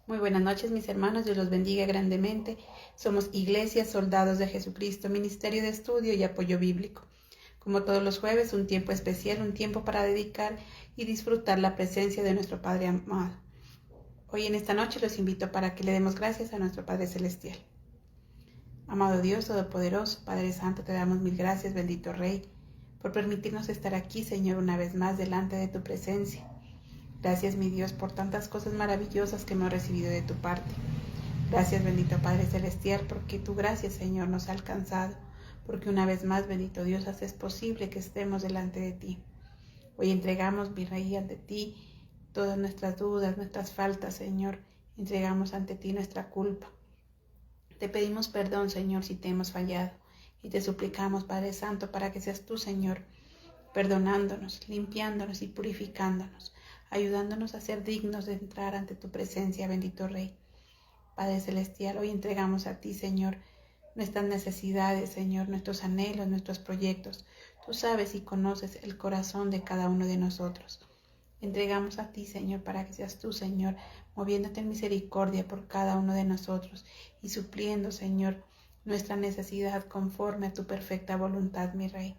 Muy buenas noches, mis hermanos. Dios los bendiga grandemente. Somos Iglesia Soldados de Jesucristo, Ministerio de Estudio y Apoyo Bíblico. Como todos los jueves, un tiempo especial, un tiempo para dedicar y disfrutar la presencia de nuestro Padre amado. Hoy en esta noche los invito para que le demos gracias a nuestro Padre Celestial. Amado Dios Todopoderoso, Padre Santo, te damos mil gracias, bendito Rey, por permitirnos estar aquí, Señor, una vez más delante de tu presencia. Gracias, mi Dios, por tantas cosas maravillosas que hemos recibido de tu parte. Gracias, bendito Padre Celestial, porque tu gracia, Señor, nos ha alcanzado, porque una vez más, bendito Dios, haces posible que estemos delante de ti. Hoy entregamos, mi Rey, ante ti todas nuestras dudas, nuestras faltas, Señor. Entregamos ante ti nuestra culpa. Te pedimos perdón, Señor, si te hemos fallado, y te suplicamos, Padre Santo, para que seas tú, Señor, perdonándonos, limpiándonos y purificándonos, ayudándonos a ser dignos de entrar ante tu presencia, bendito Rey. Padre Celestial, hoy entregamos a ti, Señor, nuestras necesidades, Señor, nuestros anhelos, nuestros proyectos. Tú sabes y conoces el corazón de cada uno de nosotros. Entregamos a ti, Señor, para que seas tú, Señor, moviéndote en misericordia por cada uno de nosotros y supliendo, Señor, nuestra necesidad conforme a tu perfecta voluntad, mi Rey.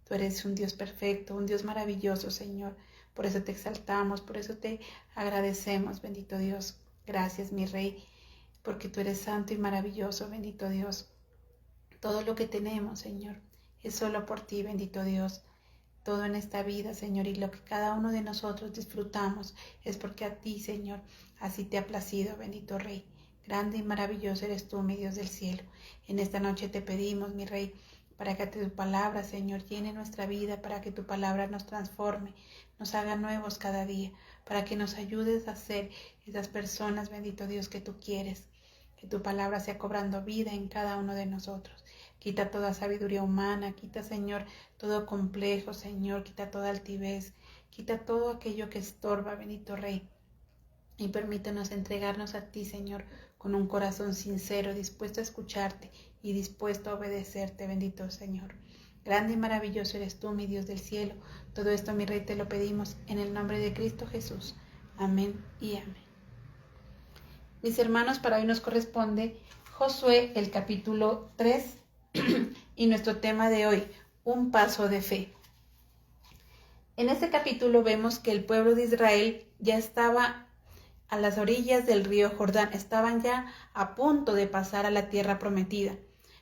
Tú eres un Dios perfecto, un Dios maravilloso, Señor. Por eso te exaltamos, por eso te agradecemos, bendito Dios. Gracias, mi Rey, porque tú eres santo y maravilloso, bendito Dios. Todo lo que tenemos, Señor, es solo por ti, bendito Dios. Todo en esta vida, Señor, y lo que cada uno de nosotros disfrutamos es porque a ti, Señor, así te ha placido, bendito Rey. Grande y maravilloso eres tú, mi Dios del cielo. En esta noche te pedimos, mi Rey, para que tu palabra, Señor, llene nuestra vida, para que tu palabra nos transforme, nos haga nuevos cada día, para que nos ayudes a ser esas personas, bendito Dios, que tú quieres. Que tu palabra sea cobrando vida en cada uno de nosotros. Quita toda sabiduría humana, quita, Señor, todo complejo, Señor, quita toda altivez, quita todo aquello que estorba, bendito Rey. Y permítanos entregarnos a ti, Señor, con un corazón sincero, dispuesto a escucharte y dispuesto a obedecerte, bendito Señor. Grande y maravilloso eres tú, mi Dios del cielo. Todo esto, mi Rey, te lo pedimos en el nombre de Cristo Jesús. Amén y amén. Mis hermanos, para hoy nos corresponde Josué, el capítulo 3, y nuestro tema de hoy, un paso de fe. En este capítulo vemos que el pueblo de Israel ya estaba a las orillas del río Jordán, estaban ya a punto de pasar a la tierra prometida,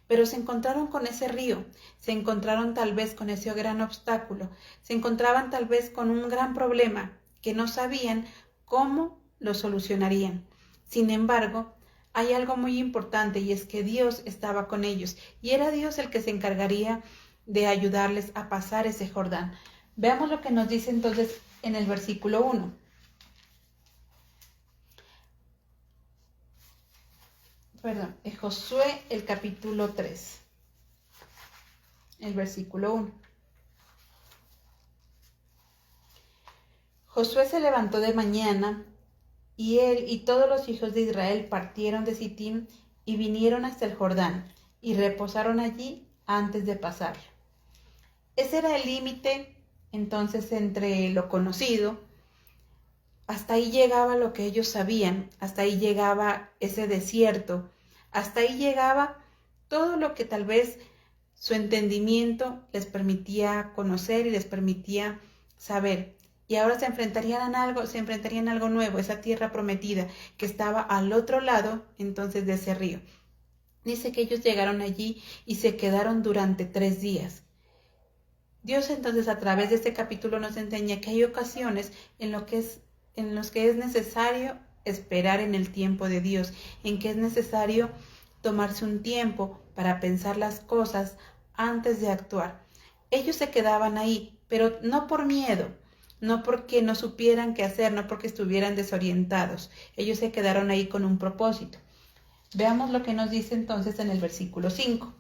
pero se encontraron con ese río, se encontraron tal vez con ese gran obstáculo, se encontraban tal vez con un gran problema que no sabían cómo lo solucionarían. Sin embargo, hay algo muy importante y es que Dios estaba con ellos y era Dios el que se encargaría de ayudarles a pasar ese Jordán. Veamos lo que nos dice entonces en el versículo 1. Josué, el capítulo 3, el versículo 1. Josué se levantó de mañana y él y todos los hijos de Israel partieron de Sittim y vinieron hasta el Jordán y reposaron allí antes de pasar. Ese era el límite entonces entre lo conocido. Hasta ahí llegaba lo que ellos sabían, hasta ahí llegaba ese desierto, hasta ahí llegaba todo lo que tal vez su entendimiento les permitía conocer y les permitía saber. Y ahora se enfrentarían a algo nuevo, esa tierra prometida que estaba al otro lado entonces de ese río. Dice que ellos llegaron allí y se quedaron durante 3 días. Dios entonces a través de este capítulo nos enseña que hay ocasiones en los que es necesario esperar en el tiempo de Dios, en que es necesario tomarse un tiempo para pensar las cosas antes de actuar. Ellos se quedaban ahí, pero no por miedo, no porque no supieran qué hacer, no porque estuvieran desorientados. Ellos se quedaron ahí con un propósito. Veamos lo que nos dice entonces en el versículo 5.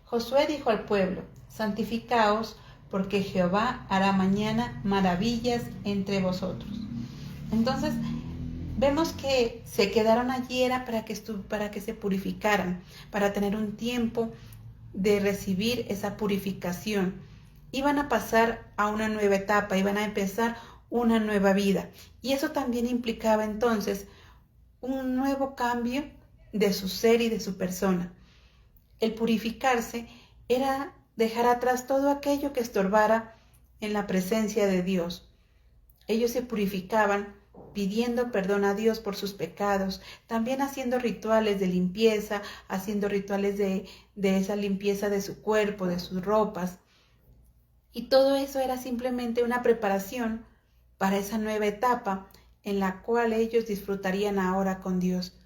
Josué dijo al pueblo: santificaos, porque Jehová hará mañana maravillas entre vosotros. Entonces, vemos que se quedaron allí era para que se purificaran, para tener un tiempo de recibir esa purificación. Iban a pasar a una nueva etapa, iban a empezar una nueva vida. Y eso también implicaba entonces un nuevo cambio de su ser y de su persona. El purificarse era dejar atrás todo aquello que estorbara en la presencia de Dios. Ellos se purificaban pidiendo perdón a Dios por sus pecados, también haciendo rituales de limpieza, haciendo rituales de esa limpieza de su cuerpo, de sus ropas. Y todo eso era simplemente una preparación para esa nueva etapa en la cual ellos disfrutarían ahora con Dios.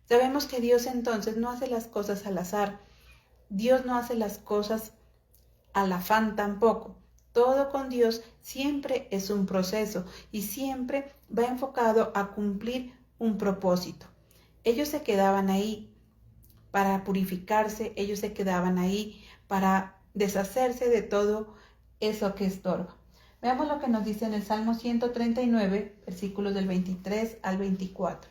Sabemos que Dios entonces no hace las cosas al azar. Dios no hace las cosas al afán tampoco. Todo con Dios siempre es un proceso y siempre va enfocado a cumplir un propósito. Ellos se quedaban ahí para purificarse, ellos se quedaban ahí para deshacerse de todo eso que estorba. Veamos lo que nos dice en el Salmo 139, versículos del 23 al 24.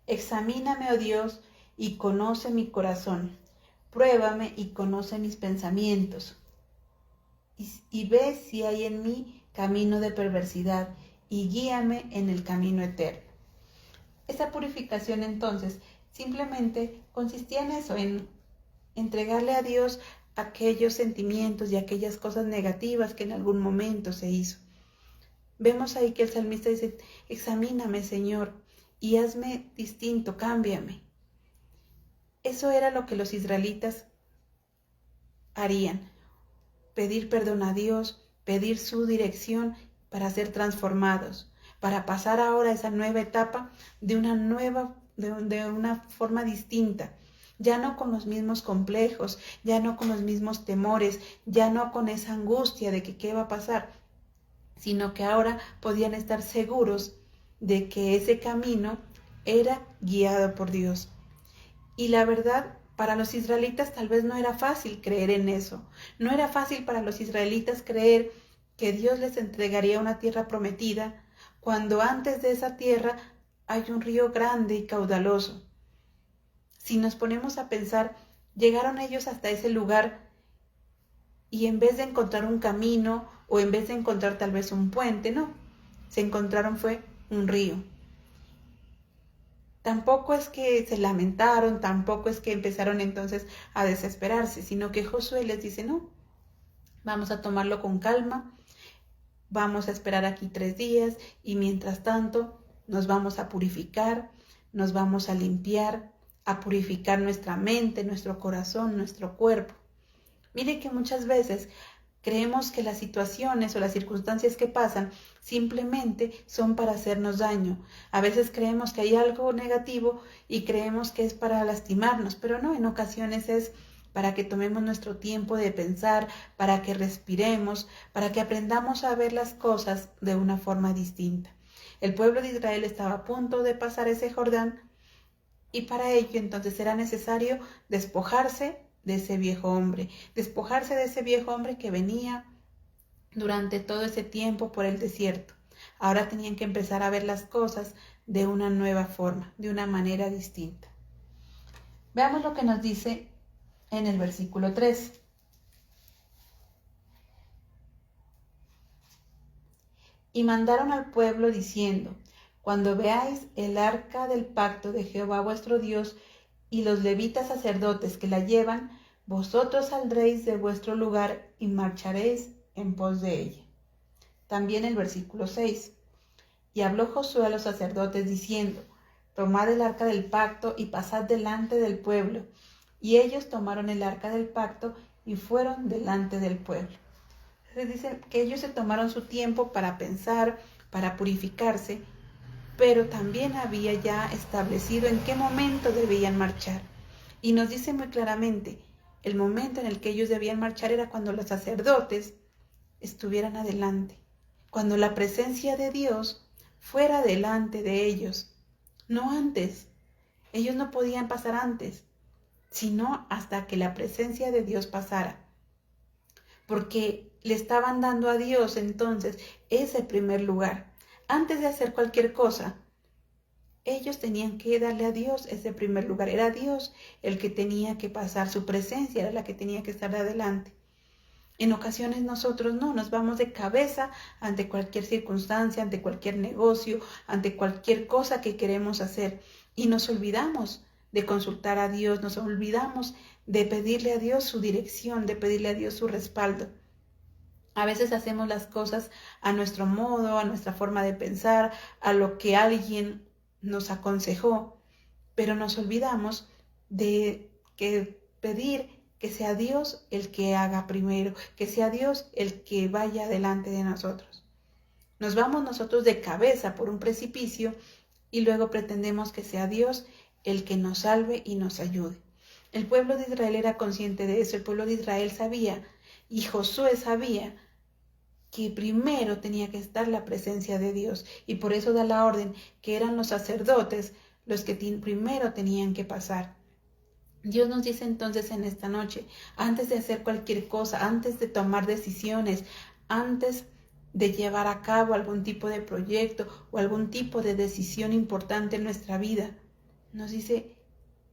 Examíname, oh Dios, y conoce mi corazón. Pruébame y conoce mis pensamientos. Y ve si hay en mí camino de perversidad, y guíame en el camino eterno. Esa purificación entonces simplemente consistía en eso, en entregarle a Dios aquellos sentimientos y aquellas cosas negativas que en algún momento se hizo. Vemos ahí que el salmista dice: examíname, Señor, y hazme distinto, cámbiame. Eso era lo que los israelitas harían: pedir perdón a Dios, pedir su dirección para ser transformados, para pasar ahora a esa nueva etapa de una forma distinta, ya no con los mismos complejos, ya no con los mismos temores, ya no con esa angustia de que qué va a pasar, sino que ahora podían estar seguros de que ese camino era guiado por Dios. Y la verdad, para los israelitas tal vez no era fácil creer en eso. No era fácil para los israelitas creer que Dios les entregaría una tierra prometida, cuando antes de esa tierra hay un río grande y caudaloso. Si nos ponemos a pensar, llegaron ellos hasta ese lugar y en vez de encontrar un camino o en vez de encontrar tal vez un puente, no, se encontraron fue un río. Tampoco es que se lamentaron, tampoco es que empezaron entonces a desesperarse, sino que Josué les dice: no, vamos a tomarlo con calma, vamos a esperar aquí 3 días y mientras tanto nos vamos a purificar, nos vamos a limpiar, a purificar nuestra mente, nuestro corazón, nuestro cuerpo. Mire que muchas veces creemos que las situaciones o las circunstancias que pasan simplemente son para hacernos daño. A veces creemos que hay algo negativo y creemos que es para lastimarnos, pero no, en ocasiones es para que tomemos nuestro tiempo de pensar, para que respiremos, para que aprendamos a ver las cosas de una forma distinta. El pueblo de Israel estaba a punto de pasar ese Jordán y para ello entonces era necesario despojarse de ese viejo hombre, despojarse de ese viejo hombre que venía durante todo ese tiempo por el desierto. Ahora tenían que empezar a ver las cosas de una nueva forma, de una manera distinta. Veamos lo que nos dice en el versículo 3. Y mandaron al pueblo diciendo: cuando veáis el arca del pacto de Jehová vuestro Dios y los levitas sacerdotes que la llevan, vosotros saldréis de vuestro lugar y marcharéis en pos de ella. También el versículo 6. Y habló Josué a los sacerdotes diciendo: tomad el arca del pacto y pasad delante del pueblo. Y ellos tomaron el arca del pacto y fueron delante del pueblo. Se dice que ellos se tomaron su tiempo para pensar, para purificarse, pero también había ya establecido en qué momento debían marchar. Y nos dice muy claramente, el momento en el que ellos debían marchar era cuando los sacerdotes estuvieran adelante, cuando la presencia de Dios fuera delante de ellos, no antes. Ellos no podían pasar antes, sino hasta que la presencia de Dios pasara, porque le estaban dando a Dios entonces ese primer lugar. Antes de hacer cualquier cosa, Ellos tenían que darle a Dios ese primer lugar. Era Dios el que tenía que pasar, su presencia era la que tenía que estar adelante. En ocasiones nosotros no, nos vamos de cabeza ante cualquier circunstancia, ante cualquier negocio, ante cualquier cosa que queremos hacer y nos olvidamos de consultar a Dios, nos olvidamos de pedirle a Dios su dirección, de pedirle a Dios su respaldo. A veces hacemos las cosas a nuestro modo, a nuestra forma de pensar, a lo que alguien nos aconsejó, pero nos olvidamos de pedir que sea Dios el que haga primero, que sea Dios el que vaya delante de nosotros. Nos vamos nosotros de cabeza por un precipicio y luego pretendemos que sea Dios el que nos salve y nos ayude. El pueblo de Israel era consciente de eso, el pueblo de Israel sabía y Josué sabía que primero tenía que estar la presencia de Dios y por eso da la orden que eran los sacerdotes los que primero tenían que pasar. Dios nos dice entonces en esta noche, antes de hacer cualquier cosa, antes de tomar decisiones, antes de llevar a cabo algún tipo de proyecto o algún tipo de decisión importante en nuestra vida, nos dice,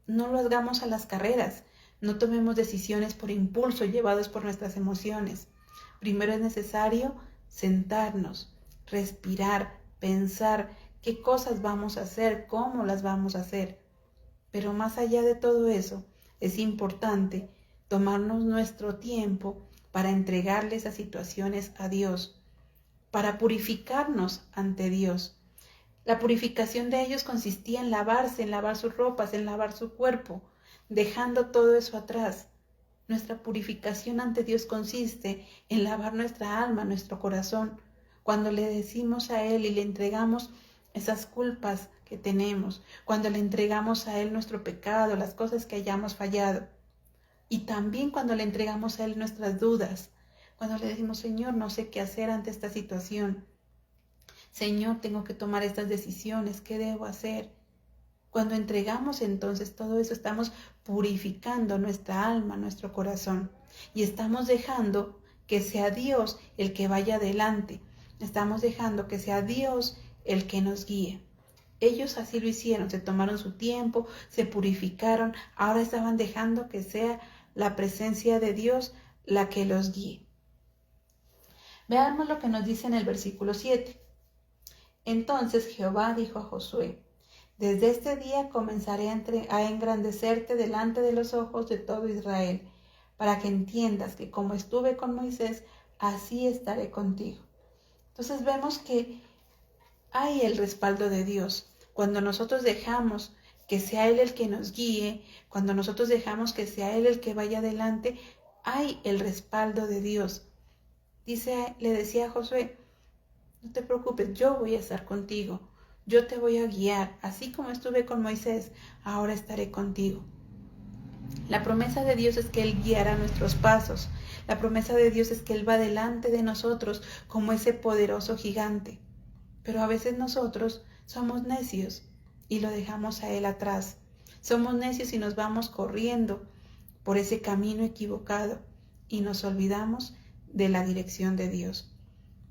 no lo hagamos a las carreras, no tomemos decisiones por impulso llevados por nuestras emociones. Primero es necesario sentarnos, respirar, pensar qué cosas vamos a hacer, cómo las vamos a hacer. Pero más allá de todo eso, es importante tomarnos nuestro tiempo para entregarle esas situaciones a Dios, para purificarnos ante Dios. La purificación de ellos consistía en lavarse, en lavar sus ropas, en lavar su cuerpo, dejando todo eso atrás. Nuestra purificación ante Dios consiste en lavar nuestra alma, nuestro corazón, cuando le decimos a Él y le entregamos esas culpas que tenemos, cuando le entregamos a Él nuestro pecado, las cosas que hayamos fallado. Y también cuando le entregamos a Él nuestras dudas, cuando le decimos, Señor, no sé qué hacer ante esta situación. Señor, tengo que tomar estas decisiones, ¿qué debo hacer? Cuando entregamos entonces todo eso, estamos purificando nuestra alma, nuestro corazón. Y estamos dejando que sea Dios el que vaya adelante. Estamos dejando que sea Dios el que nos guíe. Ellos así lo hicieron, se tomaron su tiempo, se purificaron, ahora estaban dejando que sea la presencia de Dios la que los guíe. Veamos lo que nos dice en el versículo 7. Entonces Jehová dijo a Josué, desde este día comenzaré a engrandecerte delante de los ojos de todo Israel, para que entiendas que como estuve con Moisés, así estaré contigo. Entonces vemos que hay el respaldo de Dios. Cuando nosotros dejamos que sea Él el que nos guíe, cuando nosotros dejamos que sea Él el que vaya adelante, hay el respaldo de Dios. Le decía a Josué, no te preocupes, yo voy a estar contigo. Yo te voy a guiar, así como estuve con Moisés, ahora estaré contigo. La promesa de Dios es que Él guiará nuestros pasos. La promesa de Dios es que Él va delante de nosotros como ese poderoso gigante. Pero a veces nosotros somos necios y lo dejamos a Él atrás. Somos necios y nos vamos corriendo por ese camino equivocado y nos olvidamos de la dirección de Dios.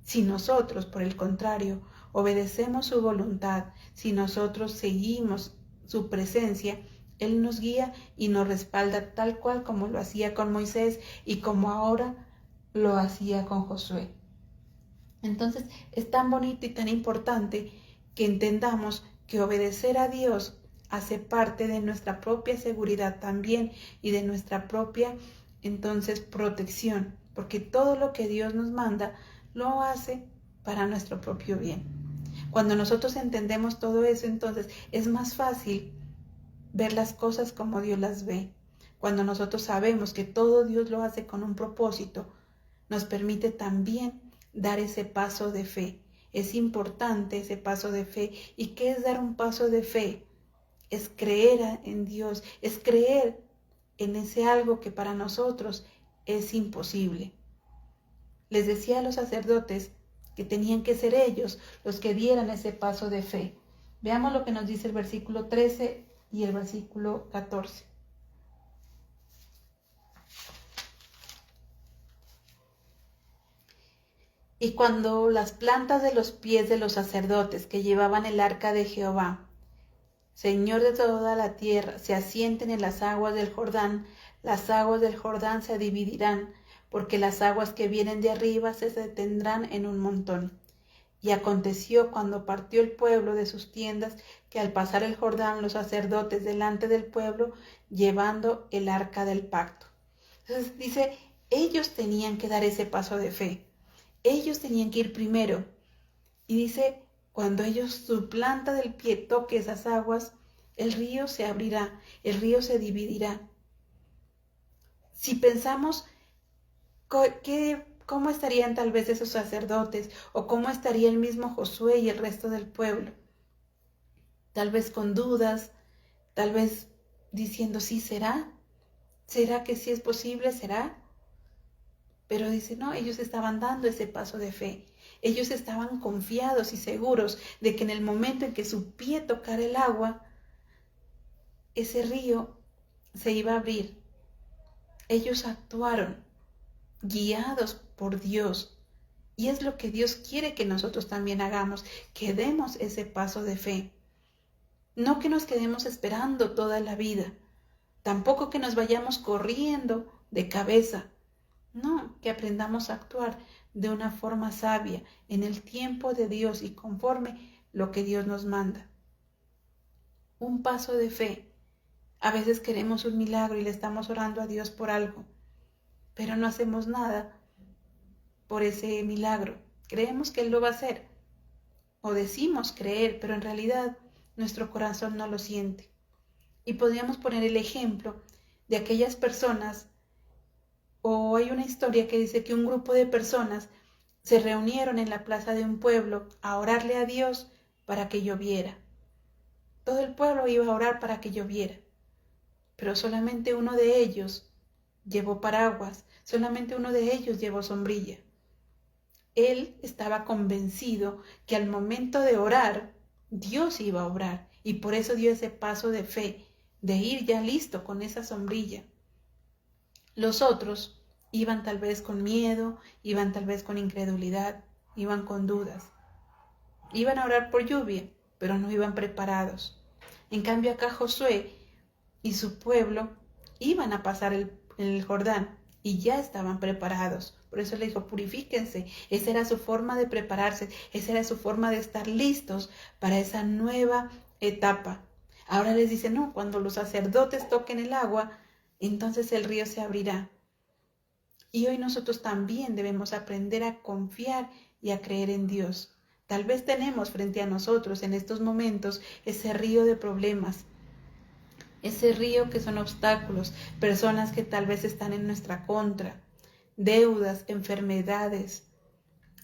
Si nosotros, por el contrario, obedecemos su voluntad, si nosotros seguimos su presencia, Él nos guía y nos respalda tal cual como lo hacía con Moisés y como ahora lo hacía con Josué. Entonces es tan bonito y tan importante que entendamos que obedecer a Dios hace parte de nuestra propia seguridad también y de nuestra propia entonces protección, porque todo lo que Dios nos manda lo hace para nuestro propio bien. Cuando nosotros entendemos todo eso, entonces es más fácil ver las cosas como Dios las ve. Cuando nosotros sabemos que todo Dios lo hace con un propósito, nos permite también dar ese paso de fe. Es importante ese paso de fe. ¿Y qué es dar un paso de fe? Es creer en Dios, es creer en ese algo que para nosotros es imposible. Les decía a los sacerdotes que tenían que ser ellos los que dieran ese paso de fe. Veamos lo que nos dice el versículo 13 y el versículo 14. Y cuando las plantas de los pies de los sacerdotes que llevaban el arca de Jehová Señor de toda la tierra, se asienten en las aguas del Jordán se dividirán, porque las aguas que vienen de arriba se detendrán en un montón. Y aconteció cuando partió el pueblo de sus tiendas, que al pasar el Jordán los sacerdotes delante del pueblo, llevando el arca del pacto. Entonces dice, ellos tenían que dar ese paso de fe. Ellos tenían que ir primero. Y dice, cuando ellos, su planta del pie toque esas aguas, el río se abrirá, el río se dividirá. Si pensamos cómo estarían tal vez esos sacerdotes o cómo estaría el mismo Josué y el resto del pueblo, tal vez con dudas, tal vez diciendo, sí, ¿será que sí es posible? ¿Será? Pero dice, no, ellos estaban dando ese paso de fe. Ellos estaban confiados y seguros de que en el momento en que su pie tocara el agua, ese río se iba a abrir. Ellos actuaron guiados por Dios. Y es lo que Dios quiere que nosotros también hagamos, que demos ese paso de fe. No que nos quedemos esperando toda la vida, tampoco que nos vayamos corriendo de cabeza. No, que aprendamos a actuar de una forma sabia, en el tiempo de Dios y conforme lo que Dios nos manda. Un paso de fe. A veces queremos un milagro y le estamos orando a Dios por algo, pero no hacemos nada por ese milagro. Creemos que Él lo va a hacer, o decimos creer, pero en realidad nuestro corazón no lo siente. Y podríamos poner el ejemplo de aquellas personas, o hay una historia que dice que un grupo de personas se reunieron en la plaza de un pueblo a orarle a Dios para que lloviera. Todo el pueblo iba a orar para que lloviera, pero solamente uno de ellos llevó paraguas, solamente uno de ellos llevó sombrilla. Él estaba convencido que al momento de orar, Dios iba a obrar, y por eso dio ese paso de fe, de ir ya listo con esa sombrilla. Los otros iban tal vez con miedo, iban tal vez con incredulidad, iban con dudas. Iban a orar por lluvia, pero no iban preparados. En cambio acá Josué y su pueblo iban a pasar el Jordán y ya estaban preparados. Por eso le dijo, purifíquense. Esa era su forma de prepararse, esa era su forma de estar listos para esa nueva etapa. Ahora les dice, no, cuando los sacerdotes toquen el agua, entonces el río se abrirá. Y hoy nosotros también debemos aprender a confiar y a creer en Dios. Tal vez tenemos frente a nosotros en estos momentos ese río de problemas, ese río que son obstáculos, personas que tal vez están en nuestra contra, deudas, enfermedades,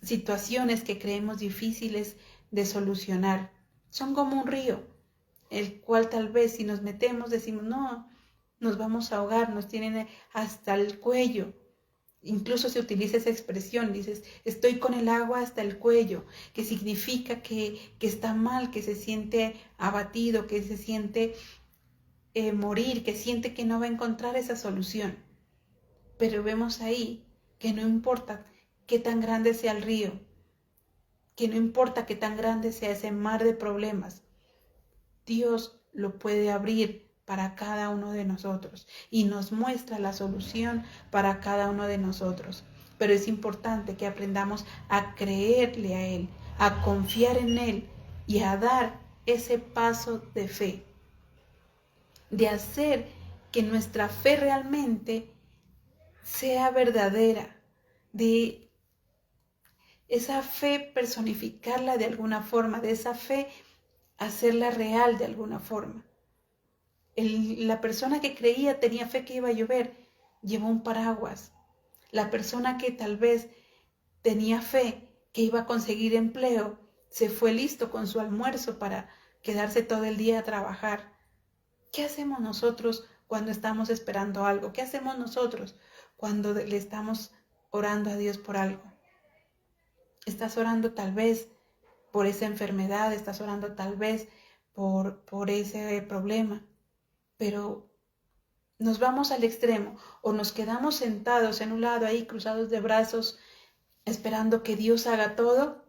situaciones que creemos difíciles de solucionar. Son como un río, el cual tal vez si nos metemos decimos, no, nos vamos a ahogar, nos tienen hasta el cuello. Incluso se utiliza esa expresión, dices, estoy con el agua hasta el cuello, que significa que está mal, que se siente abatido, que se siente morir, que siente que no va a encontrar esa solución. Pero vemos ahí que no importa qué tan grande sea el río, que no importa qué tan grande sea ese mar de problemas, Dios lo puede abrir para cada uno de nosotros y nos muestra la solución para cada uno de nosotros. Pero es importante que aprendamos a creerle a Él, a confiar en Él y a dar ese paso de fe, de hacer que nuestra fe realmente sea verdadera, de esa fe personificarla de alguna forma, de esa fe hacerla real de alguna forma. La persona que creía, tenía fe que iba a llover, llevó un paraguas. La persona que tal vez tenía fe que iba a conseguir empleo, se fue listo con su almuerzo para quedarse todo el día a trabajar. ¿Qué hacemos nosotros cuando estamos esperando algo? ¿Qué hacemos nosotros cuando le estamos orando a Dios por algo? Estás orando tal vez por esa enfermedad, estás orando tal vez por ese problema, pero nos vamos al extremo o nos quedamos sentados en un lado ahí cruzados de brazos esperando que Dios haga todo.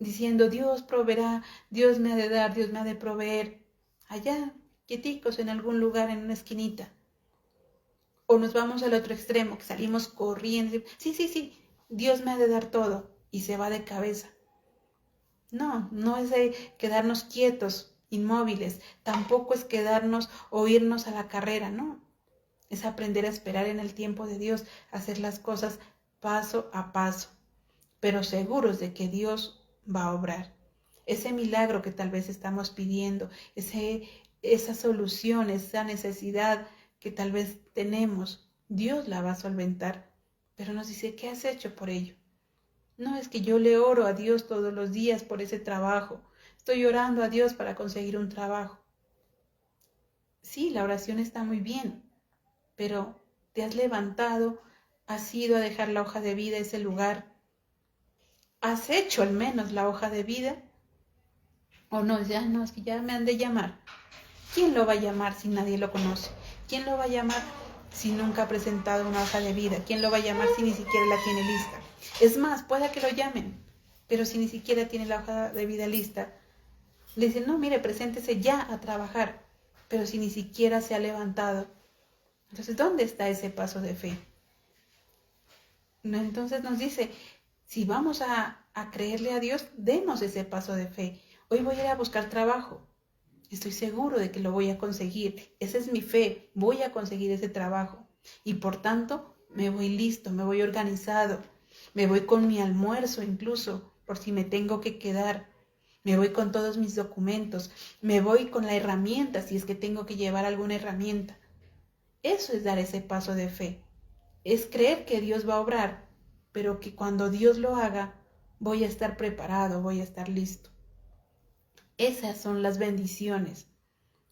diciendo, Dios proveerá, Dios me ha de dar, Dios me ha de proveer, allá, quieticos en algún lugar, en una esquinita. O nos vamos al otro extremo, que salimos corriendo, sí, Dios me ha de dar todo, y se va de cabeza. No, no es de quedarnos quietos, inmóviles, tampoco es quedarnos o irnos a la carrera, no. Es aprender a esperar en el tiempo de Dios, hacer las cosas paso a paso, pero seguros de que Dios va a obrar. Ese milagro que tal vez estamos pidiendo, esa solución, esa necesidad que tal vez tenemos, Dios la va a solventar. Pero nos dice, ¿qué has hecho por ello? No, es que yo le oro a Dios todos los días por ese trabajo. Estoy orando a Dios para conseguir un trabajo. Sí, la oración está muy bien, pero te has levantado, has ido a dejar la hoja de vida a ese lugar. ¿Has hecho al menos la hoja de vida? O no, ya no, es que ya me han de llamar. ¿Quién lo va a llamar si nadie lo conoce? ¿Quién lo va a llamar si nunca ha presentado una hoja de vida? ¿Quién lo va a llamar si ni siquiera la tiene lista? Es más, pueda que lo llamen, pero si ni siquiera tiene la hoja de vida lista, le dicen, no, mire, preséntese ya a trabajar, pero si ni siquiera se ha levantado. Entonces, ¿dónde está ese paso de fe? No, entonces nos dice, si vamos a creerle a Dios, demos ese paso de fe. Hoy voy a ir a buscar trabajo. Estoy seguro de que lo voy a conseguir. Esa es mi fe. Voy a conseguir ese trabajo. Y por tanto, me voy listo, me voy organizado. Me voy con mi almuerzo incluso, por si me tengo que quedar. Me voy con todos mis documentos. Me voy con la herramienta, si es que tengo que llevar alguna herramienta. Eso es dar ese paso de fe. Es creer que Dios va a obrar, pero que cuando Dios lo haga, voy a estar preparado, voy a estar listo. Esas son las bendiciones.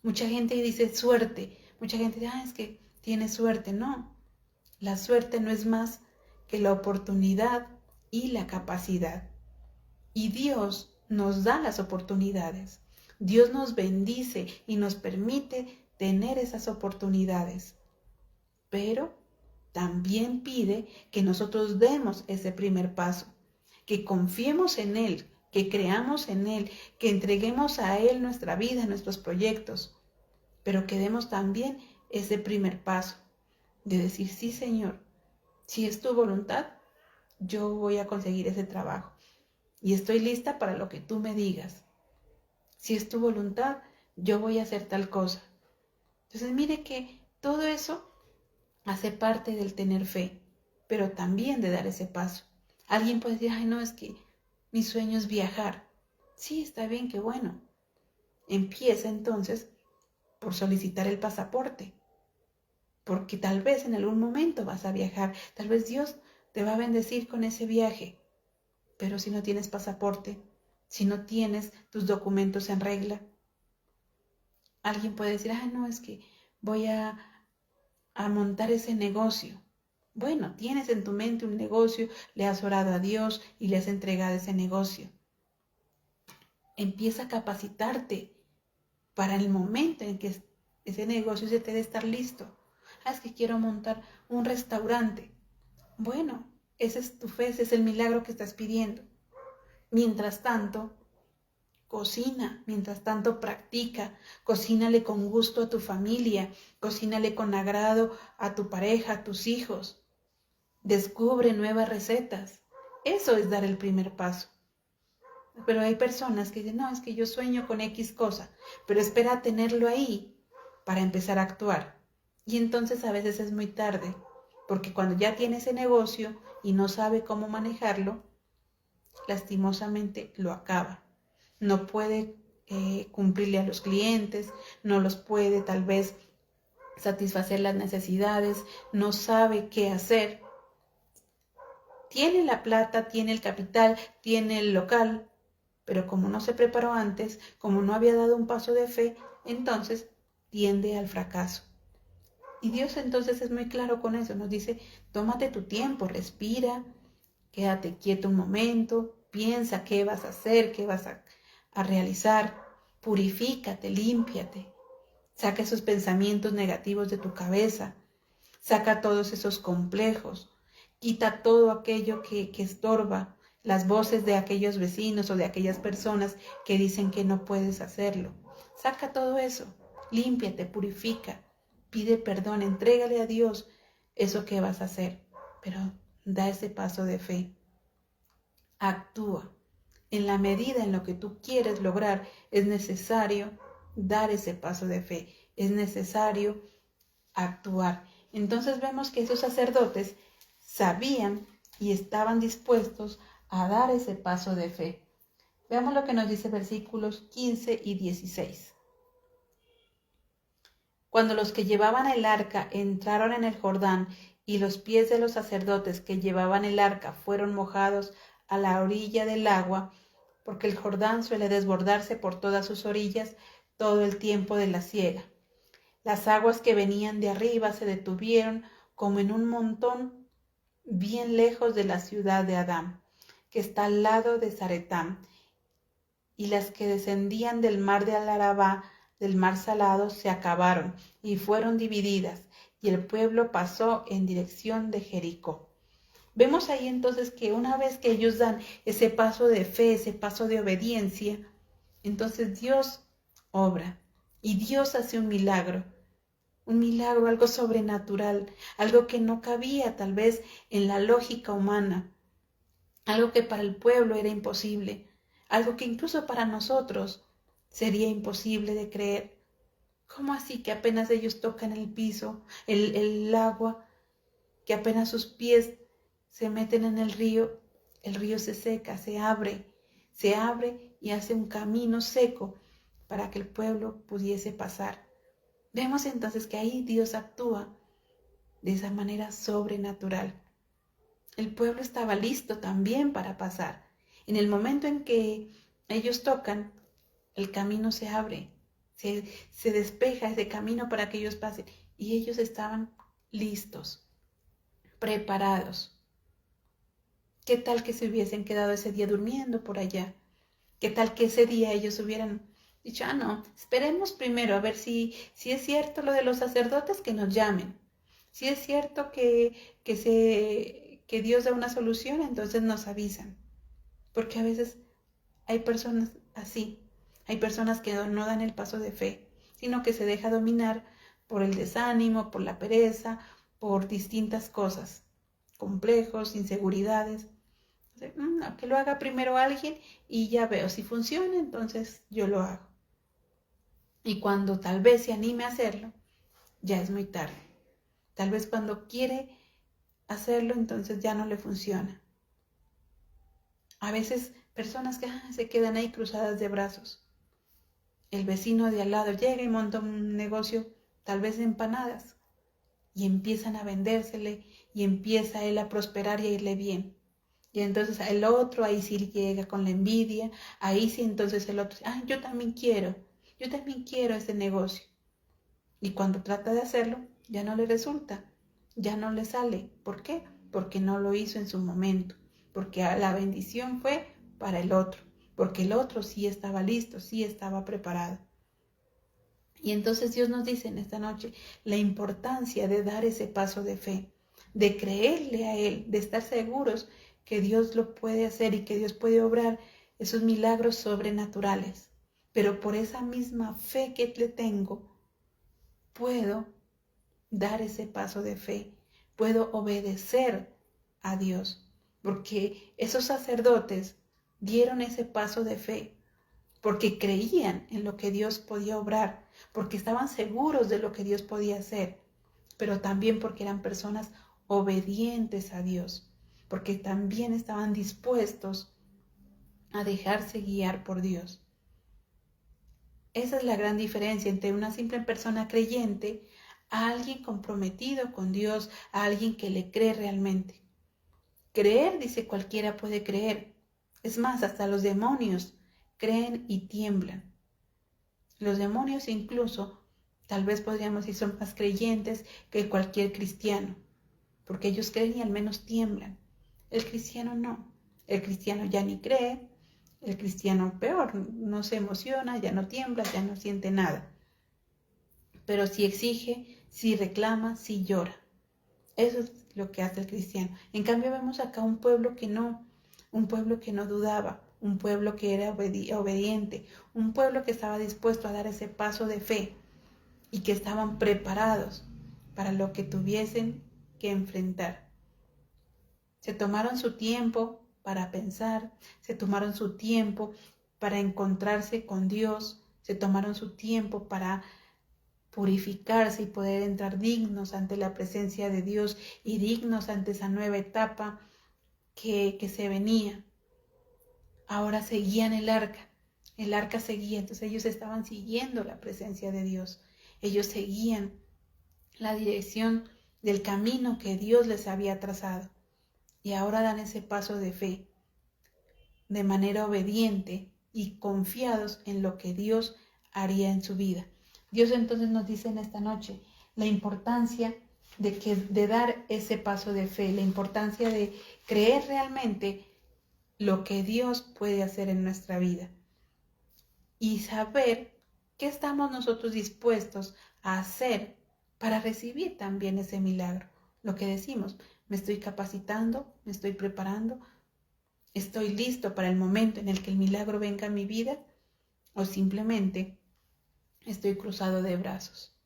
Mucha gente dice suerte. Mucha gente dice, es que tiene suerte. No, la suerte no es más que la oportunidad y la capacidad. Y Dios nos da las oportunidades. Dios nos bendice y nos permite tener esas oportunidades. Pero también pide que nosotros demos ese primer paso, que confiemos en Él, que creamos en Él, que entreguemos a Él nuestra vida, nuestros proyectos, pero que demos también ese primer paso de decir, sí, Señor, si es tu voluntad, yo voy a conseguir ese trabajo y estoy lista para lo que tú me digas. Si es tu voluntad, yo voy a hacer tal cosa. Entonces, mire que todo eso hace parte del tener fe, pero también de dar ese paso. Alguien puede decir, no, es que mi sueño es viajar. Sí, está bien, qué bueno. Empieza entonces por solicitar el pasaporte, porque tal vez en algún momento vas a viajar, tal vez Dios te va a bendecir con ese viaje, pero si no tienes pasaporte, si no tienes tus documentos en regla, alguien puede decir, no, es que voy a montar ese negocio. Bueno, tienes en tu mente un negocio, le has orado a Dios y le has entregado ese negocio. Empieza a capacitarte para el momento en que ese negocio se te debe estar listo. Es que quiero montar un restaurante. Bueno, esa es tu fe, ese es el milagro que estás pidiendo. Mientras tanto, cocina, mientras tanto practica, cocínale con gusto a tu familia, cocínale con agrado a tu pareja, a tus hijos. Descubre nuevas recetas. Eso es dar el primer paso. Pero hay personas que dicen, no, es que yo sueño con X cosa, pero espera a tenerlo ahí para empezar a actuar. Y entonces a veces es muy tarde, porque cuando ya tiene ese negocio y no sabe cómo manejarlo, lastimosamente lo acaba. No puede cumplirle a los clientes, no los puede tal vez satisfacer las necesidades, no sabe qué hacer. Tiene la plata, tiene el capital, tiene el local, pero como no se preparó antes, como no había dado un paso de fe, entonces tiende al fracaso. Y Dios entonces es muy claro con eso, nos dice, tómate tu tiempo, respira, quédate quieto un momento, piensa qué vas a hacer, qué vas a realizar, purifícate, límpiate, saca esos pensamientos negativos de tu cabeza, saca todos esos complejos, quita todo aquello que estorba, las voces de aquellos vecinos o de aquellas personas que dicen que no puedes hacerlo. Saca todo eso, límpiate, purifica, pide perdón, entrégale a Dios eso que vas a hacer, pero da ese paso de fe. Actúa. En la medida en lo que tú quieres lograr, es necesario dar ese paso de fe, es necesario actuar. Entonces vemos que esos sacerdotes sabían y estaban dispuestos a dar ese paso de fe. Veamos lo que nos dice versículos 15 y 16. Cuando los que llevaban el arca entraron en el Jordán y los pies de los sacerdotes que llevaban el arca fueron mojados a la orilla del agua, porque el Jordán suele desbordarse por todas sus orillas todo el tiempo de la siega. Las aguas que venían de arriba se detuvieron como en un montón bien lejos de la ciudad de Adám, que está al lado de Zaretam, y las que descendían del mar de Alarabá, del mar salado, se acabaron y fueron divididas, y el pueblo pasó en dirección de Jericó. Vemos ahí entonces que una vez que ellos dan ese paso de fe, ese paso de obediencia, entonces Dios obra y Dios hace un milagro, algo sobrenatural, algo que no cabía tal vez en la lógica humana, algo que para el pueblo era imposible, algo que incluso para nosotros sería imposible de creer. ¿Cómo así que apenas ellos tocan el piso, el agua, que apenas sus pies se meten en el río se seca, se abre y hace un camino seco para que el pueblo pudiese pasar? Vemos entonces que ahí Dios actúa de esa manera sobrenatural. El pueblo estaba listo también para pasar. En el momento en que ellos tocan, el camino se abre, se despeja ese camino para que ellos pasen. Y ellos estaban listos, preparados. ¿Qué tal que se hubiesen quedado ese día durmiendo por allá? ¿Qué tal que ese día ellos hubieran dicho, no, esperemos primero a ver si es cierto lo de los sacerdotes, que nos llamen? Si es cierto que Dios da una solución, entonces nos avisan. Porque a veces hay personas así, hay personas que no dan el paso de fe, sino que se deja dominar por el desánimo, por la pereza, por distintas cosas, complejos, inseguridades. Que lo haga primero alguien y ya veo si funciona, entonces yo lo hago. Y cuando tal vez se anime a hacerlo, ya es muy tarde. Tal vez cuando quiere hacerlo, entonces ya no le funciona. A veces personas que se quedan ahí cruzadas de brazos. El vecino de al lado llega y monta un negocio, tal vez de empanadas, y empiezan a vendérsele y empieza él a prosperar y a irle bien. Y entonces el otro ahí sí llega con la envidia, ahí sí entonces el otro, yo también quiero ese negocio. Y cuando trata de hacerlo, ya no le resulta, ya no le sale. ¿Por qué? Porque no lo hizo en su momento, porque la bendición fue para el otro, porque el otro sí estaba listo, sí estaba preparado. Y entonces Dios nos dice en esta noche la importancia de dar ese paso de fe, de creerle a Él, de estar seguros que Dios lo puede hacer y que Dios puede obrar esos milagros sobrenaturales. Pero por esa misma fe que le tengo, puedo dar ese paso de fe, puedo obedecer a Dios, porque esos sacerdotes dieron ese paso de fe, porque creían en lo que Dios podía obrar, porque estaban seguros de lo que Dios podía hacer, pero también porque eran personas obedientes a Dios, porque también estaban dispuestos a dejarse guiar por Dios. Esa es la gran diferencia entre una simple persona creyente a alguien comprometido con Dios, a alguien que le cree realmente. Creer, dice, cualquiera puede creer. Es más, hasta los demonios creen y tiemblan. Los demonios incluso, tal vez podríamos decir, son más creyentes que cualquier cristiano, porque ellos creen y al menos tiemblan. El cristiano no. El cristiano ya ni cree, el cristiano peor, no se emociona, ya no tiembla, ya no siente nada. Pero sí exige, sí reclama, sí llora. Eso es lo que hace el cristiano. En cambio vemos acá un pueblo que no un pueblo que no dudaba, un pueblo que era obediente, un pueblo que estaba dispuesto a dar ese paso de fe y que estaban preparados para lo que tuviesen que enfrentar. Se tomaron su tiempo para pensar, se tomaron su tiempo para encontrarse con Dios, se tomaron su tiempo para purificarse y poder entrar dignos ante la presencia de Dios y dignos ante esa nueva etapa que se venía. Ahora seguían el arca seguía, entonces ellos estaban siguiendo la presencia de Dios, ellos seguían la dirección del camino que Dios les había trazado y ahora dan ese paso de fe de manera obediente y confiados en lo que Dios haría en su vida. Dios entonces nos dice en esta noche la importancia de dar ese paso de fe, la importancia de creer realmente lo que Dios puede hacer en nuestra vida y saber qué estamos nosotros dispuestos a hacer para recibir también ese milagro. Lo que decimos, me estoy capacitando, me estoy preparando, estoy listo para el momento en el que el milagro venga a mi vida o simplemente estoy cruzado de brazos.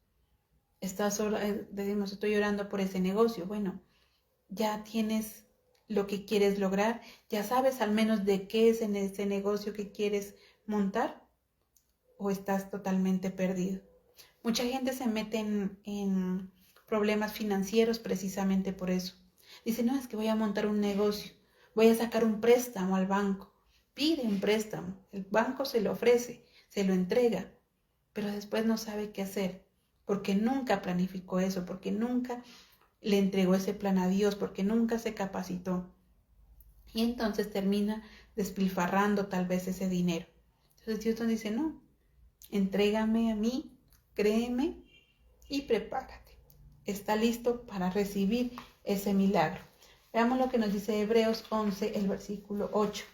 Decimos, estoy orando por ese negocio. Bueno, ya tienes lo que quieres lograr, ya sabes al menos de qué es en ese negocio que quieres montar o estás totalmente perdido. Mucha gente se mete en problemas financieros precisamente por eso. Dice, no, es que voy a montar un negocio, voy a sacar un préstamo al banco. Pide un préstamo, el banco se lo ofrece, se lo entrega, pero después no sabe qué hacer, porque nunca planificó eso, porque nunca le entregó ese plan a Dios, porque nunca se capacitó. Y entonces termina despilfarrando tal vez ese dinero. Entonces Dios nos dice, no, entrégame a mí, créeme y prepárate. Está listo para recibir ese milagro. Veamos lo que nos dice Hebreos 11, el versículo 8.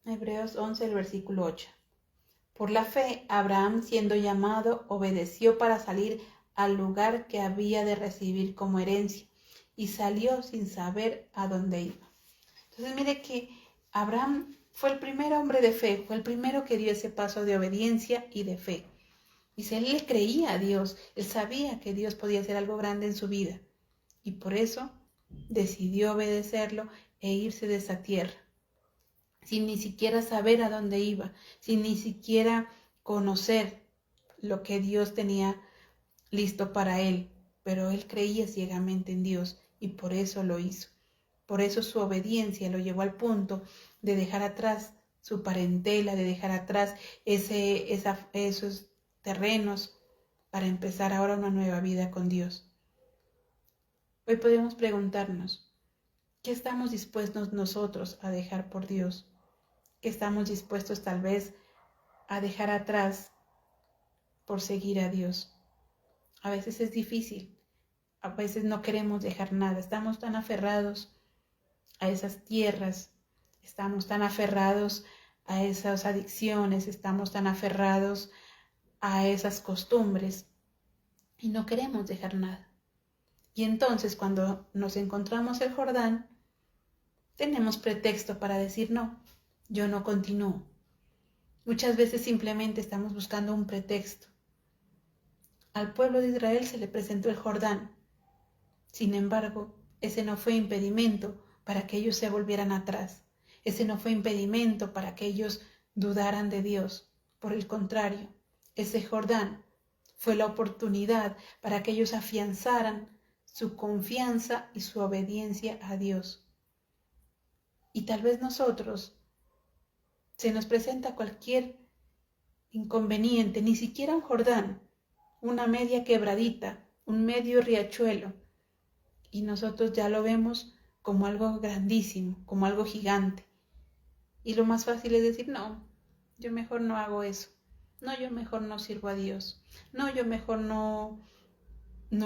Hebreos 11, el versículo 8. Por la fe, Abraham, siendo llamado, obedeció para salir al lugar que había de recibir como herencia, y salió sin saber a dónde iba. Entonces mire que Abraham fue el primer hombre de fe, fue el primero que dio ese paso de obediencia y de fe. Dice, él le creía a Dios, él sabía que Dios podía hacer algo grande en su vida, y por eso decidió obedecerlo e irse de esa tierra, sin ni siquiera saber a dónde iba, sin ni siquiera conocer lo que Dios tenía listo para él, pero él creía ciegamente en Dios y por eso lo hizo. Por eso su obediencia lo llevó al punto de dejar atrás su parentela, de dejar atrás esos terrenos para empezar ahora una nueva vida con Dios. Hoy podemos preguntarnos, ¿qué estamos dispuestos nosotros a dejar por Dios? ¿Qué estamos dispuestos tal vez a dejar atrás por seguir a Dios? A veces es difícil, a veces no queremos dejar nada, estamos tan aferrados a esas tierras, estamos tan aferrados a esas adicciones, estamos tan aferrados a esas costumbres y no queremos dejar nada. Y entonces cuando nos encontramos el Jordán, tenemos pretexto para decir no, yo no continúo. Muchas veces simplemente estamos buscando un pretexto. Al pueblo de Israel se le presentó el Jordán. Sin embargo, ese no fue impedimento para que ellos se volvieran atrás. Ese no fue impedimento para que ellos dudaran de Dios. Por el contrario, ese Jordán fue la oportunidad para que ellos afianzaran su confianza y su obediencia a Dios. Y tal vez nosotros se nos presenta cualquier inconveniente, ni siquiera un Jordán, una media quebradita, un medio riachuelo, y nosotros ya lo vemos como algo grandísimo, como algo gigante. Y lo más fácil es decir, no, yo mejor no hago eso, no, yo mejor no sirvo a Dios, no, yo mejor no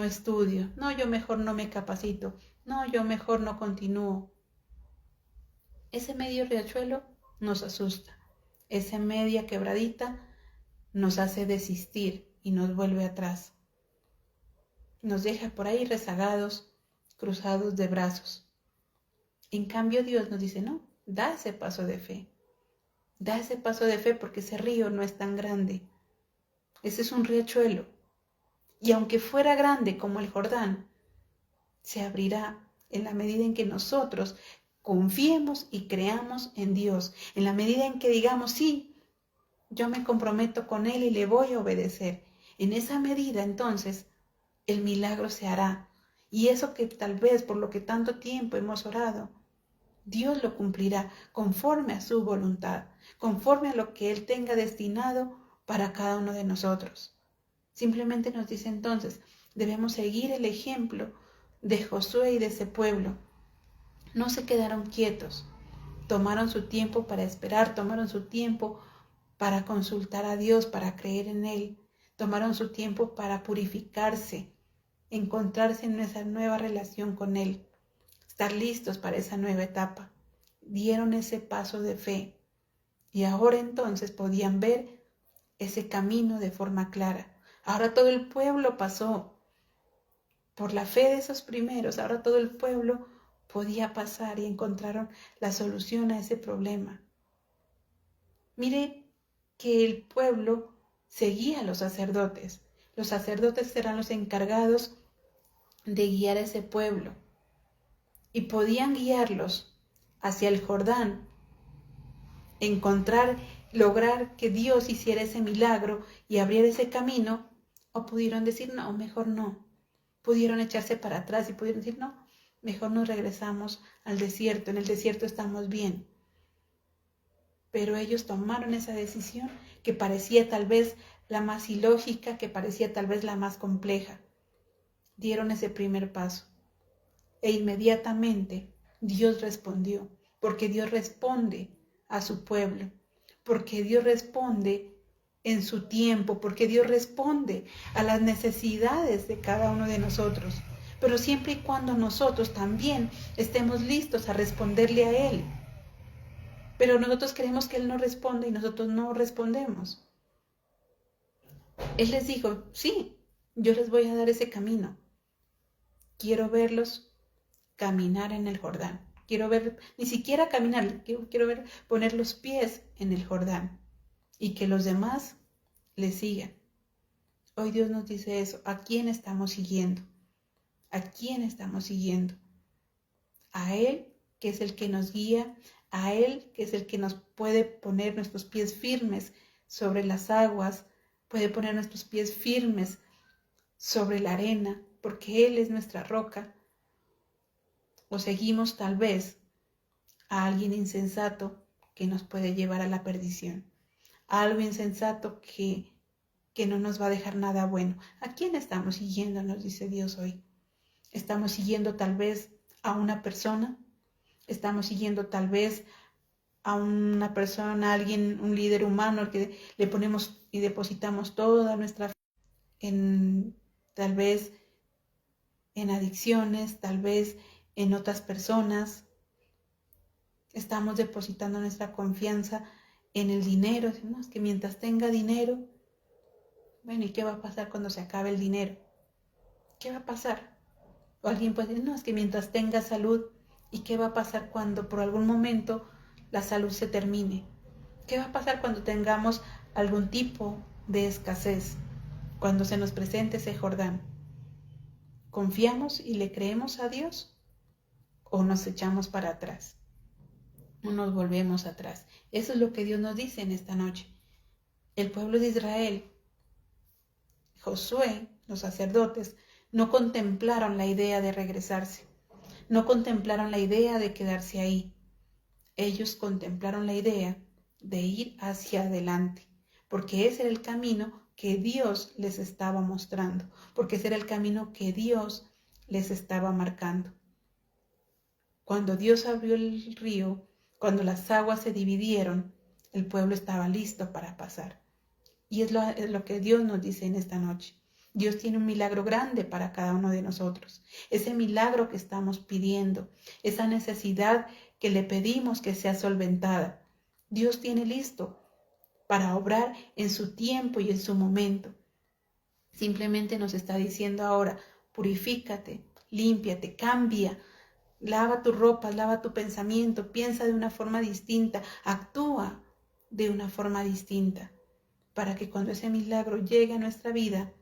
estudio, no, yo mejor no me capacito, no, yo mejor no continúo. Ese medio riachuelo nos asusta. Esa media quebradita nos hace desistir y nos vuelve atrás. Nos deja por ahí rezagados, cruzados de brazos. En cambio, Dios nos dice, no, da ese paso de fe. Da ese paso de fe porque ese río no es tan grande. Ese es un riachuelo. Y aunque fuera grande como el Jordán, se abrirá en la medida en que nosotros confiemos y creamos en Dios. En la medida en que digamos, sí, yo me comprometo con Él y le voy a obedecer. En esa medida, entonces, el milagro se hará. Y eso que tal vez por lo que tanto tiempo hemos orado, Dios lo cumplirá conforme a su voluntad, conforme a lo que Él tenga destinado para cada uno de nosotros. Simplemente nos dice entonces, debemos seguir el ejemplo de Josué y de ese pueblo. No se quedaron quietos, tomaron su tiempo para esperar, tomaron su tiempo para consultar a Dios, para creer en Él, tomaron su tiempo para purificarse, encontrarse en esa nueva relación con Él, estar listos para esa nueva etapa. Dieron ese paso de fe y ahora entonces podían ver ese camino de forma clara. Ahora todo el pueblo pasó por la fe de esos primeros, ahora todo el pueblo podía pasar y encontraron la solución a ese problema. Mire que el pueblo seguía a los sacerdotes. Los sacerdotes serán los encargados de guiar a ese pueblo y podían guiarlos hacia el Jordán, lograr que Dios hiciera ese milagro y abriera ese camino, o pudieron decir no, mejor no. Pudieron echarse para atrás y pudieron decir no, mejor nos regresamos al desierto, en el desierto estamos bien. Pero ellos tomaron esa decisión que parecía tal vez la más ilógica, que parecía tal vez la más compleja. Dieron ese primer paso e inmediatamente Dios respondió, porque Dios responde a su pueblo, porque Dios responde en su tiempo, porque Dios responde a las necesidades de cada uno de nosotros, pero siempre y cuando nosotros también estemos listos a responderle a Él. Pero nosotros queremos que Él no responda y nosotros no respondemos. Él les dijo, sí, yo les voy a dar ese camino. Quiero verlos caminar en el Jordán. Quiero ver, ni siquiera caminar, quiero ver poner los pies en el Jordán y que los demás le sigan. Hoy Dios nos dice eso. ¿A quién estamos siguiendo? ¿A quién estamos siguiendo? A Él, que es el que nos guía, a Él, que es el que nos puede poner nuestros pies firmes sobre las aguas, puede poner nuestros pies firmes sobre la arena, porque Él es nuestra roca. O seguimos tal vez a alguien insensato que nos puede llevar a la perdición, a algo insensato que no nos va a dejar nada bueno. ¿A quién estamos siguiendo? Nos dice Dios hoy. ¿Estamos siguiendo tal vez a una persona? ¿Estamos siguiendo tal vez a una persona, a alguien, un líder humano al que le ponemos y depositamos toda nuestra fe tal vez en adicciones, tal vez en otras personas? Estamos depositando nuestra confianza en el dinero. No, es que mientras tenga dinero, bueno, ¿y qué va a pasar cuando se acabe el dinero? ¿Qué va a pasar? O alguien puede decir, no, es que mientras tenga salud, ¿y qué va a pasar cuando por algún momento la salud se termine? ¿Qué va a pasar cuando tengamos algún tipo de escasez? Cuando se nos presente ese Jordán. ¿Confiamos y le creemos a Dios? ¿O nos echamos para atrás? ¿O nos volvemos atrás? Eso es lo que Dios nos dice en esta noche. El pueblo de Israel, Josué, los sacerdotes, no contemplaron la idea de regresarse. No contemplaron la idea de quedarse ahí. Ellos contemplaron la idea de ir hacia adelante, porque ese era el camino que Dios les estaba mostrando, porque ese era el camino que Dios les estaba marcando. Cuando Dios abrió el río, cuando las aguas se dividieron, el pueblo estaba listo para pasar. Y es lo que Dios nos dice en esta noche. Dios tiene un milagro grande para cada uno de nosotros. Ese milagro que estamos pidiendo, esa necesidad que le pedimos que sea solventada. Dios tiene listo para obrar en su tiempo y en su momento. Simplemente nos está diciendo ahora, purifícate, límpiate, cambia, lava tu ropa, lava tu pensamiento, piensa de una forma distinta, actúa de una forma distinta, para que cuando ese milagro llegue a nuestra vida,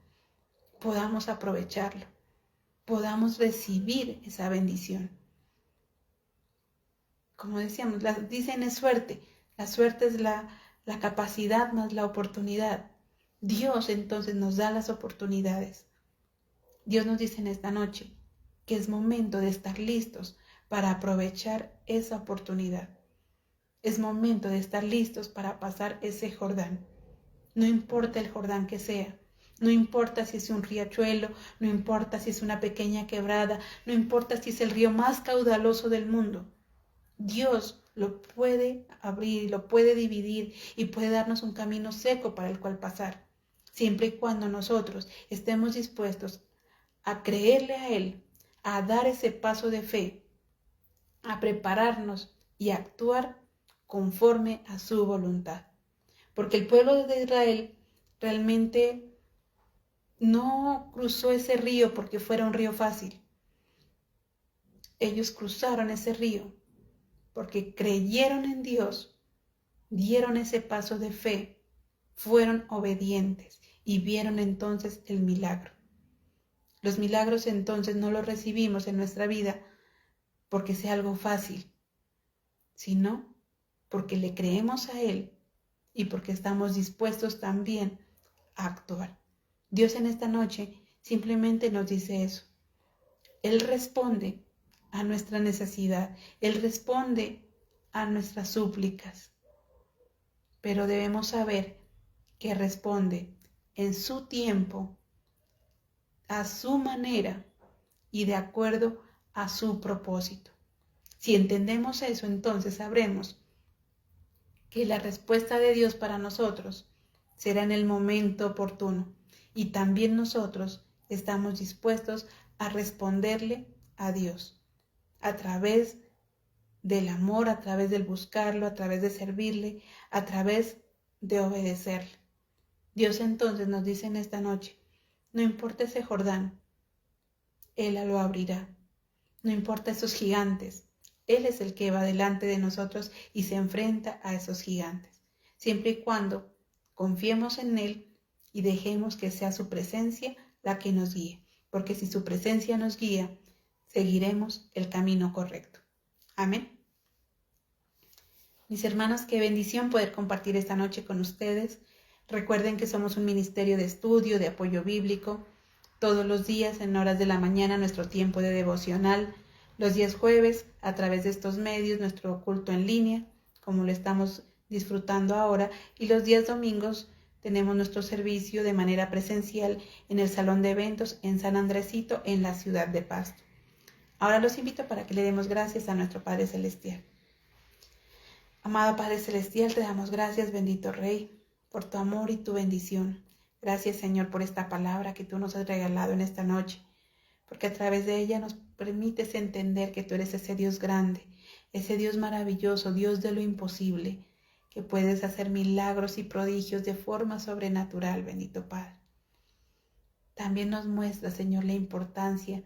podamos aprovecharlo, podamos recibir esa bendición. Como decíamos, dicen es suerte, la suerte es la capacidad más la oportunidad. Dios entonces nos da las oportunidades. Dios nos dice en esta noche que es momento de estar listos para aprovechar esa oportunidad. Es momento de estar listos para pasar ese Jordán. No importa el Jordán que sea, no importa si es un riachuelo, no importa si es una pequeña quebrada, no importa si es el río más caudaloso del mundo. Dios lo puede abrir, lo puede dividir y puede darnos un camino seco para el cual pasar, siempre y cuando nosotros estemos dispuestos a creerle a Él, a dar ese paso de fe, a prepararnos y a actuar conforme a su voluntad. Porque el pueblo de Israel realmente no cruzó ese río porque fuera un río fácil. Ellos cruzaron ese río porque creyeron en Dios, dieron ese paso de fe, fueron obedientes y vieron entonces el milagro. Los milagros entonces no los recibimos en nuestra vida porque sea algo fácil, sino porque le creemos a Él y porque estamos dispuestos también a actuar. Dios en esta noche simplemente nos dice eso. Él responde a nuestra necesidad, Él responde a nuestras súplicas, pero debemos saber que responde en su tiempo, a su manera y de acuerdo a su propósito. Si entendemos eso, entonces sabremos que la respuesta de Dios para nosotros será en el momento oportuno y también nosotros estamos dispuestos a responderle a Dios a través del amor, a través del buscarlo, a través de servirle, a través de obedecerle. Dios entonces nos dice en esta noche, no importa ese Jordán, Él lo abrirá. No importa esos gigantes, Él es el que va delante de nosotros y se enfrenta a esos gigantes, siempre y cuando confiemos en Él y dejemos que sea su presencia la que nos guíe, porque si su presencia nos guía, seguiremos el camino correcto. Amén. Mis hermanos, qué bendición poder compartir esta noche con ustedes. Recuerden que somos un ministerio de estudio, de apoyo bíblico. Todos los días en horas de la mañana nuestro tiempo de devocional. Los días jueves a través de estos medios nuestro culto en línea, como lo estamos disfrutando ahora. Y los días domingos tenemos nuestro servicio de manera presencial en el Salón de Eventos en San Andresito, en la ciudad de Pasto. Ahora los invito para que le demos gracias a nuestro Padre Celestial. Amado Padre Celestial, te damos gracias, bendito Rey, por tu amor y tu bendición. Gracias, Señor, por esta palabra que tú nos has regalado en esta noche, porque a través de ella nos permites entender que tú eres ese Dios grande, ese Dios maravilloso, Dios de lo imposible, que puedes hacer milagros y prodigios de forma sobrenatural, bendito Padre. También nos muestra, Señor, la importancia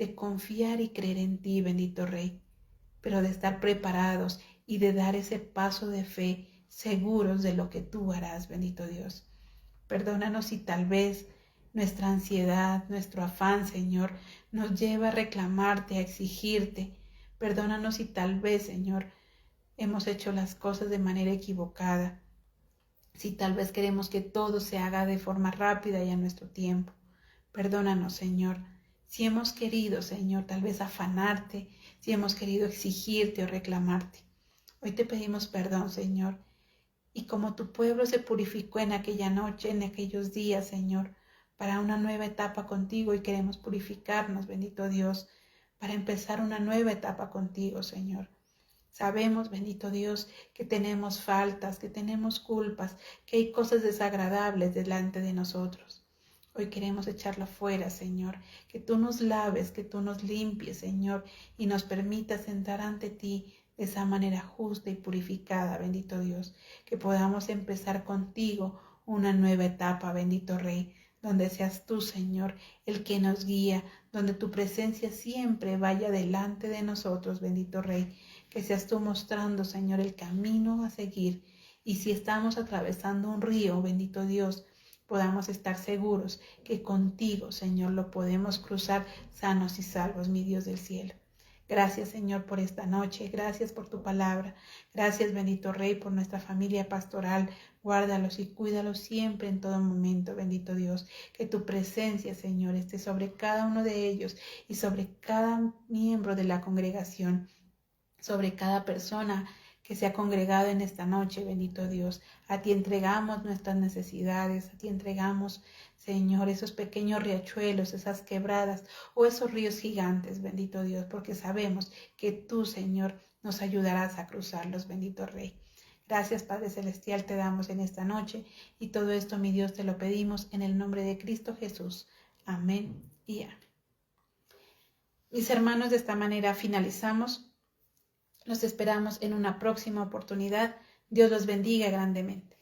de confiar y creer en ti, bendito Rey, pero de estar preparados y de dar ese paso de fe, seguros de lo que tú harás, bendito Dios. Perdónanos si tal vez nuestra ansiedad, nuestro afán, Señor, nos lleva a reclamarte, a exigirte. Perdónanos si tal vez, Señor, hemos hecho las cosas de manera equivocada. Si tal vez queremos que todo se haga de forma rápida y a nuestro tiempo. Perdónanos, Señor, si hemos querido, Señor, tal vez afanarte, si hemos querido exigirte o reclamarte. Hoy te pedimos perdón, Señor. Y como tu pueblo se purificó en aquella noche, en aquellos días, Señor, para una nueva etapa contigo y queremos purificarnos, bendito Dios, para empezar una nueva etapa contigo, Señor. Sabemos, bendito Dios, que tenemos faltas, que tenemos culpas, que hay cosas desagradables delante de nosotros. Hoy queremos echarlo fuera, Señor, que tú nos laves, que tú nos limpies, Señor, y nos permitas entrar ante ti de esa manera justa y purificada, bendito Dios, que podamos empezar contigo una nueva etapa, bendito Rey, donde seas tú, Señor, el que nos guía, donde tu presencia siempre vaya delante de nosotros, bendito Rey, que seas tú mostrando, Señor, el camino a seguir. Y si estamos atravesando un río, bendito Dios, podamos estar seguros que contigo, Señor, lo podemos cruzar sanos y salvos, mi Dios del cielo. Gracias, Señor, por esta noche. Gracias por tu palabra. Gracias, bendito Rey, por nuestra familia pastoral. Guárdalos y cuídalos siempre en todo momento, bendito Dios. Que tu presencia, Señor, esté sobre cada uno de ellos y sobre cada miembro de la congregación, sobre cada persona que se ha congregado en esta noche, bendito Dios. A ti entregamos nuestras necesidades, a ti entregamos, Señor, esos pequeños riachuelos, esas quebradas o esos ríos gigantes, bendito Dios, porque sabemos que tú, Señor, nos ayudarás a cruzarlos, bendito Rey. Gracias, Padre Celestial, te damos en esta noche y todo esto, mi Dios, te lo pedimos en el nombre de Cristo Jesús. Amén y amén. Mis hermanos, de esta manera finalizamos. Los esperamos en una próxima oportunidad. Dios los bendiga grandemente.